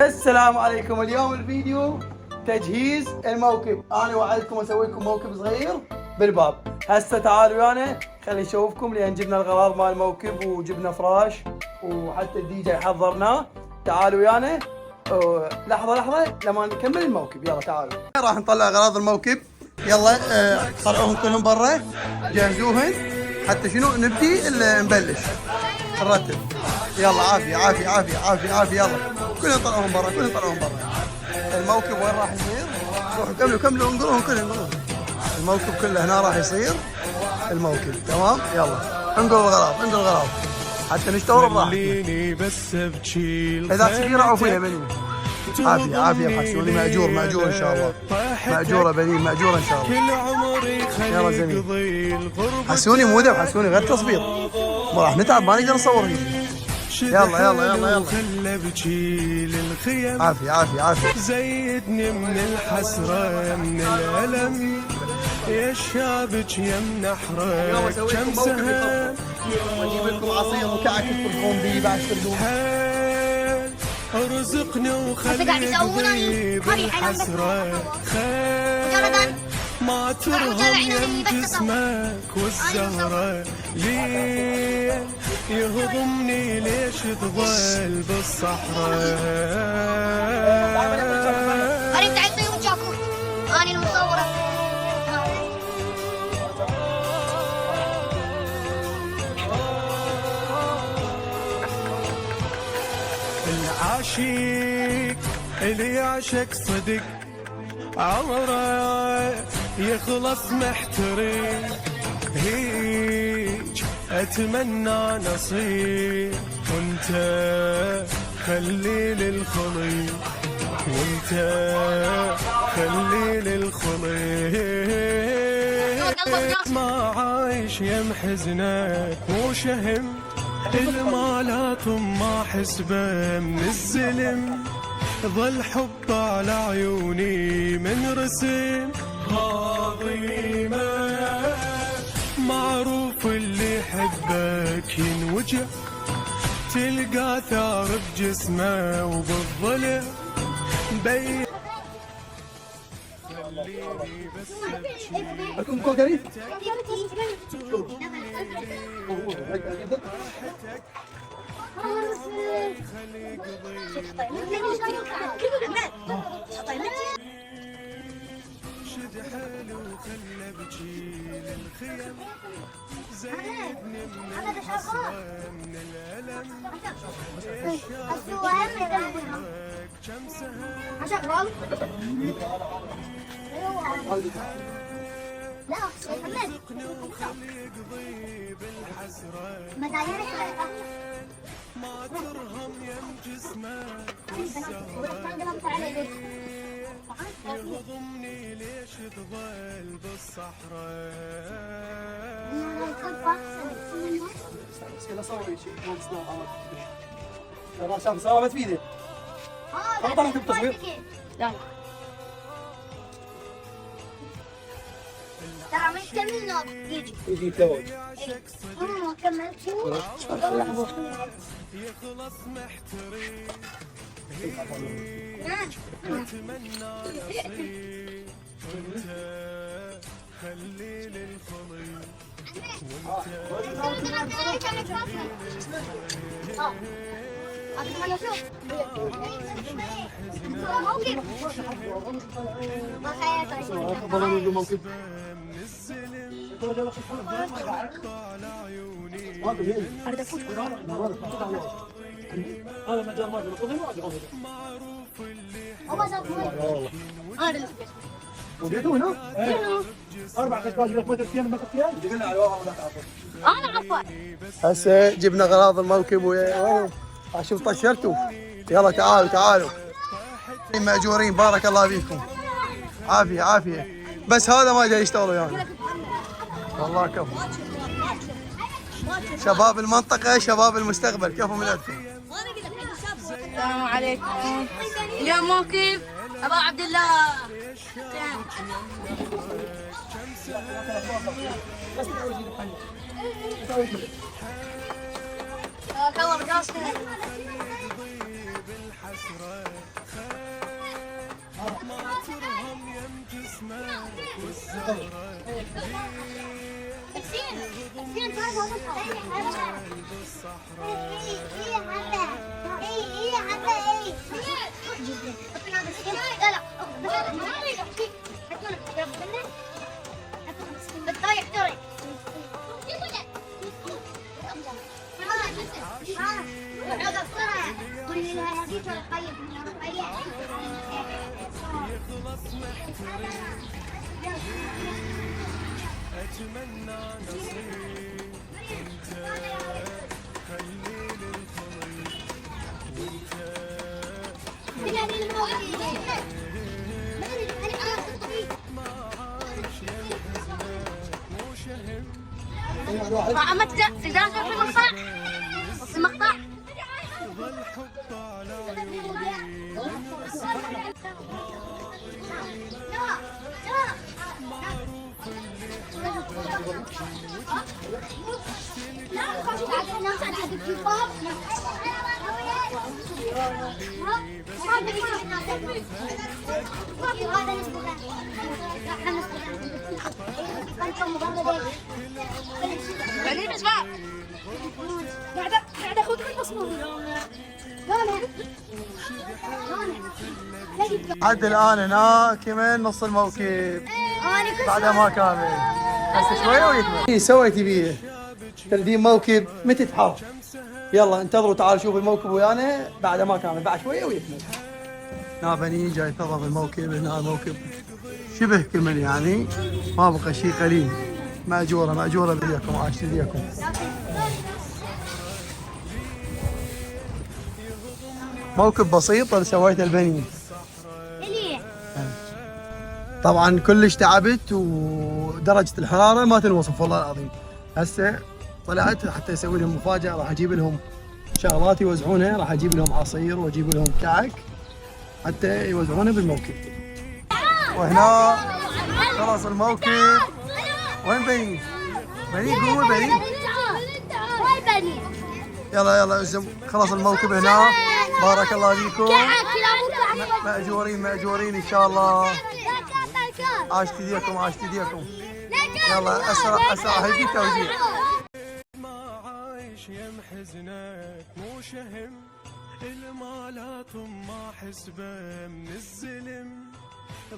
السلام عليكم. اليوم الفيديو تجهيز الموكب. انا وعدتكم اسوي لكم موكب صغير بالباب. هسه تعالوا ويانا خليني اشوفكم، لان جبنا الغراض مال الموكب وجبنا فراش وحتى الدي جي حضرناه. تعالوا ويانا لحظه لما نكمل الموكب. يلا تعالوا. راح نطلع اغراض الموكب. يلا طلعوهم كلهم برا، جهزوهن حتى شنو نبدي نبلش نرتب. يلا عافيه عافيه عافيه عافيه عافيه. يلا كلهم طلعوهم برا، كلهم طلعوهم برا. الموكب وين راح يصير؟ روحوا كملوا انقلوهم كلهم. الموكب كله هنا راح يصير الموكب. تمام. يلا انقلوا الغراض، انقلوا الغراض حتى نشتغل براحتنا. اذا صغيره عوفيها بنين. عافيه عافيه حسوني. ماجور ماجور ان شاء الله. ماجوره بنين ماجوره ان شاء الله. يلا زميل حسوني مو ذبح، حسوني غير تصبيط. ما راح نتعب، ما نقدر نصور فيه. يلا يلا يلا يلا. عافية عافية عافية. زيدني من الحسرة من الألم يا شابك يا منحرة كم سهل. اجيب لكم عصير وكعك تفرقون بيه بعد تردون. ارزقني وخلي بالحسرة خير ما ترهم يم جسمك والزهرة ليه يهضمني ليش تظل بالصحراء. قريب تعال طيب جاكو أنا المصورة. العاشق اللي يعشق صدق عمره يخلص محترم هيج اتمنى نصيب وانت خلي للخليل وانت خلي للخليل ما عايش يم حزنك مو شهم المالات ما حسبه من الزلم ظل حب على عيوني من رسم عظيمة معروف اللي يحبك ينوجع تلقى ثار بجسمه وبالظلم بين خليني بس لكم كوكري؟ شد حلو خلى بجيل الخيم زيدني من الحسرة من الألم كم سهل لا محمد ما ترهم يم جسمك يهضمني ليش تظل بالصحراء. صوري شيء ما شاف صورت فيديو. ما طلعت بالتصوير. لا ترى ما يكمل نوب يجي توج. ما كمل شو يخلص محترم اتمنى نصيب وانت خلي للخليل موكب هذا مجال ما معروف اللي هو هذا وديتوا هنا؟ اربع كشكول لك متر فيها متر فيها؟ قلنا على الواقع ولا تعرفوا. انا عفوا هسه جبنا اغراض الموكب اشوف طشرتوا. يلا تعالوا تعالوا. ماجورين بارك الله فيكم. عافيه عافيه. بس هذا ما جاي يشتغلوا يعني. والله كفو. شباب المنطقة شباب المستقبل كفو من عندكم. السلام عليكم. اليوم موكب ابو عبد الله. كور راسنا الحسرة خير ما ترهم يم جسمك والزهرة قلب الصحراء يخلص محترم أتمنى نصيب انت خليل الخليل وانت ما عايش ينحزنك مو شهم عملت تقدر في المقطع؟ في المقطع؟ ظل حب على عيوني من رسمك معروف اللي بعدين اسمع قاعدة اخذ المصموم عد الان هنا كمان نص الموكب بعدها ما كامل هسه شويه ويكمل. ايه سويتي بيه 30 موكب متى تحر؟ يلا انتظروا تعالوا شوفوا الموكب ويانا بعدها ما كامل بعد شويه ويكمل. هنا بني جاي تضرب الموكب، هنا الموكب شبه كمل يعني ما بقى شيء قليل. ماجوره بديكم عاشت بديكم. موكب بسيط اللي سويته البنين. طبعا كلش تعبت ودرجة الحرارة ما تنوصف والله العظيم. هسه طلعت حتى اسوي لهم مفاجأة، راح اجيب لهم شغلات يوزعونها، راح اجيب لهم عصير واجيب لهم كعك حتى يوزعونها بالموكب. وهنا خلص الموكب. وين بني؟ بني قوموا بني. يلا خلص الموكب هنا. بارك الله فيكم. مأجورين ان شاء الله. عاشت ايديكم. يلا اسرع هيجي توزيع. ما عايش يم حزنك مو شهم المالات ما حسبه من الزلم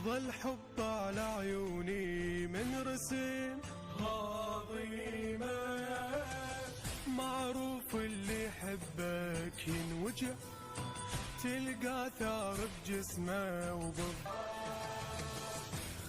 ظل حب على عيوني من رسم عظيمة معروف اللي يحبك ينوجع تلقى ثار بجسمه وبض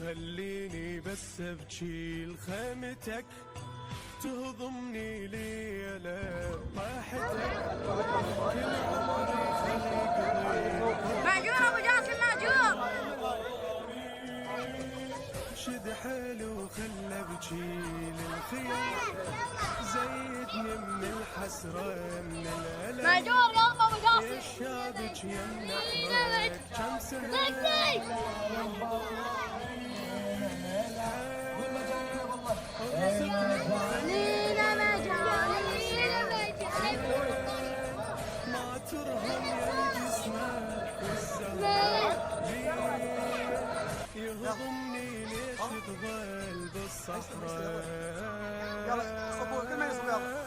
خليني بس ابكي لخيمتك تهضمني ليلة طاحتك كل عمري خليك معجون ابو جاسم معجون شد حلو خلى ابكي للخيام زيدني من الحسرة من الألم معجون يا ابو جاسم الشابك يمنع حرك كم سنة ما ترهم يا جسمك والزهر يهضمني ليش تظل بالصحراء يلا صبوا كل ما يصب يلا.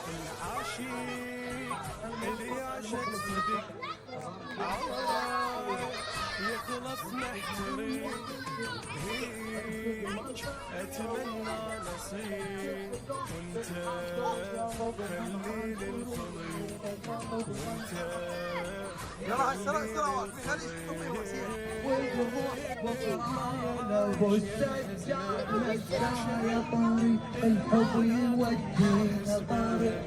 العاشق اللي يعشق صدق يخلص محترم اتمنى نصيب وانت خليل الخليل وانت يلا السرعة خليش تطير وسير. الحب يودينا طارق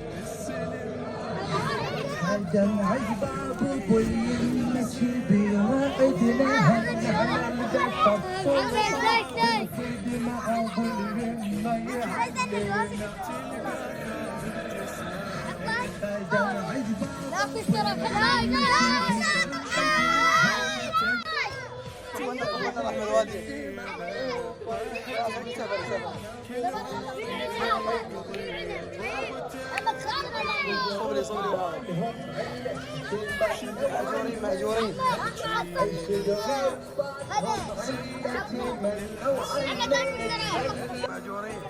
دمع الباب ابوي المشي بيوعدنا هالنهار القصب مع ظل ما يعدنا دمع الباب قلنا رحمة الوادي. سفر. صبري مأجورين. مأجورين.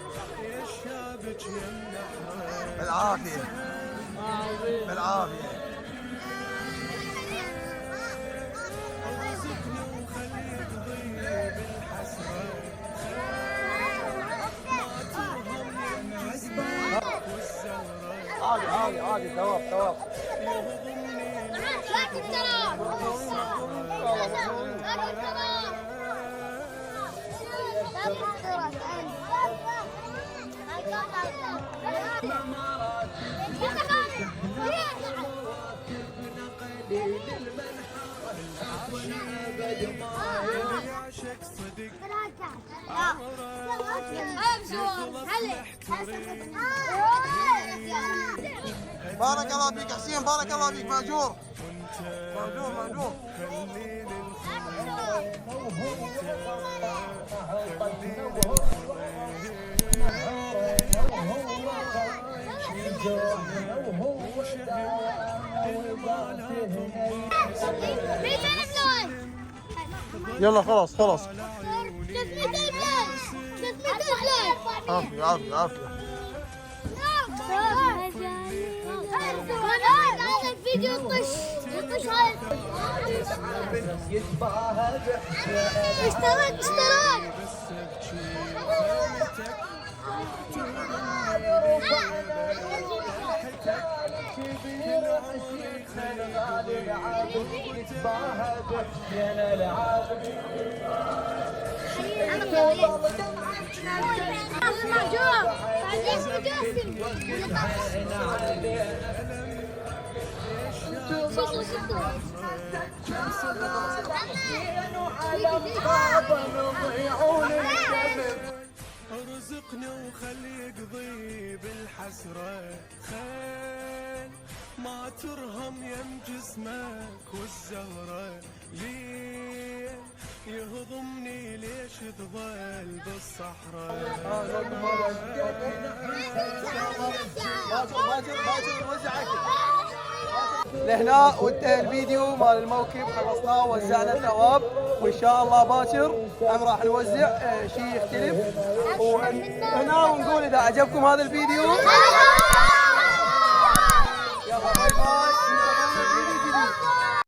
بالعافية. عادي ثواب. بارك الله فيك حسين، بارك الله فيك. مأجور. يلا خلاص. عافية. هذا الفيديو يطش اشتراك ارزقني وخلي يقضي بالحسرة خيل ما ترهم يم جسمك والزهرة ليه يهضمني ليش تظل بالصحراء باجر وزعك لهنا. وانتهى الفيديو مال الموكب، خلصناه ووزعنا الثواب، وان شاء الله باكر هم راح نوزع شيء يختلف. وهنا ونقول اذا عجبكم هذا الفيديو يلا باي باي.